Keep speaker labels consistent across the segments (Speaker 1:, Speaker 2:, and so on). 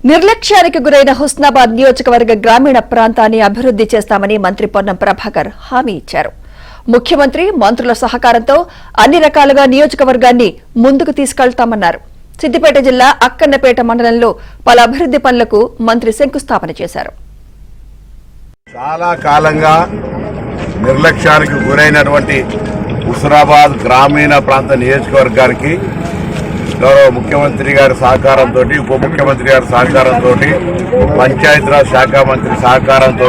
Speaker 1: నిర్లక్ష్యానికి గురైన హుస్నాబాద్ నియోజకవర్గ గ్రామీణ ప్రాంతాన్ని అభివృద్ది చేస్తామని మంత్రి పొన్నం ప్రభాకర్ హామీ ఇచ్చారు. ముఖ్యమంత్రి మంత్రుల సహకారంతో అన్ని రకాలుగా నియోజకవర్గాన్ని ముందుకు తీసుకెళ్తామన్నారు. సిద్దిపేట జిల్లా అక్కన్నపేట మండలంలో పలు అభివృద్ది పనులకు మంత్రి శంకుస్థాపన చేశారు.
Speaker 2: చాలా కాలంగా నిర్లక్ష్యానికి గురైనటువంటి హుస్నాబాద్ గ్రామీణ ప్రాంత నియోజకవర్గానికి గౌరవ ముఖ్యమంత్రి గారి సహకారంతో, ఉప ముఖ్యమంత్రి గారి సహకారంతో, పంచాయతీరాజ్ శాఖ మంత్రి సహకారంతో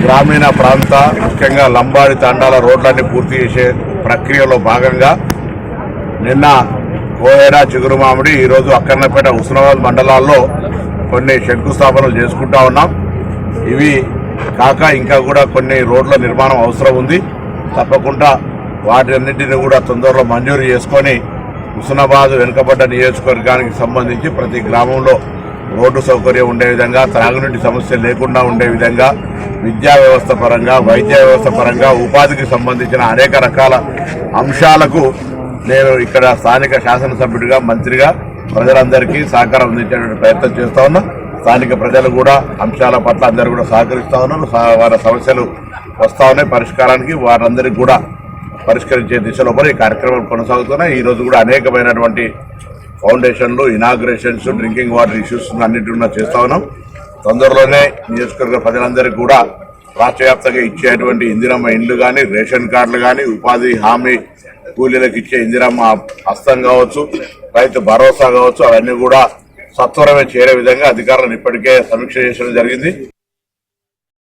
Speaker 2: గ్రామీణ ప్రాంత ముఖ్యంగా లంబాడి తండాల రోడ్లన్నీ పూర్తి చేసే ప్రక్రియలో భాగంగా నిన్న కోహెడ, చిగురుమామిడి, ఈరోజు అక్కన్నపేట, హుస్నాబాద్ మండలాల్లో కొన్ని శంకుస్థాపనలు చేసుకుంటా ఉన్నాం. ఇవి కాక ఇంకా కూడా కొన్ని రోడ్ల నిర్మాణం అవసరం ఉంది. తప్పకుండా వాటన్నింటినీ కూడా తొందరలో మంజూరు చేసుకొని హుస్నాబాద్ వెనుకబడ్డ నియోజకవర్గానికి సంబంధించి ప్రతి గ్రామంలో రోడ్డు సౌకర్యం ఉండే విధంగా, త్రాగునీటి సమస్య లేకుండా ఉండే విధంగా, విద్యా వ్యవస్థ పరంగా, వైద్య వ్యవస్థ పరంగా, ఉపాధికి సంబంధించిన అనేక రకాల అంశాలకు నేను ఇక్కడ స్థానిక శాసనసభ్యుడిగా, మంత్రిగా ప్రజలందరికీ సహకారం అందించేటువంటి ప్రయత్నం చేస్తా ఉన్నా. స్థానిక ప్రజలు కూడా అంశాల పట్ల అందరూ కూడా సహకరిస్తా ఉన్నారు. వారి సమస్యలు వస్తా ఉన్నాయి పరిష్కారానికి. వారందరికీ కూడా పరిష్కరించే దిశలో ఈ కార్యక్రమాలు కొనసాగుతున్నాయి. ఈ రోజు కూడా అనేకమైనటువంటి ఫౌండేషన్లు, ఇనాగ్రేషన్స్, డ్రింకింగ్ వాటర్ ఇష్యూస్ అన్నింటినీ చేస్తా ఉన్నాం. తొందరలోనే నియోజకవర్గ ప్రజలందరికీ కూడా రాష్ట్ర వ్యాప్తంగా ఇచ్చేటువంటి ఇందిరమ్మ ఇండ్లు కానీ, రేషన్ కార్డులు కానీ, ఉపాధి హామీ కూలీలకు ఇచ్చే ఇందిరమ్మ హస్తం కావచ్చు, రైతు భరోసా కావచ్చు, అవన్నీ కూడా సత్వరమే చేరే విధంగా అధికారులను ఇప్పటికే సమీక్ష చేయడం జరిగింది.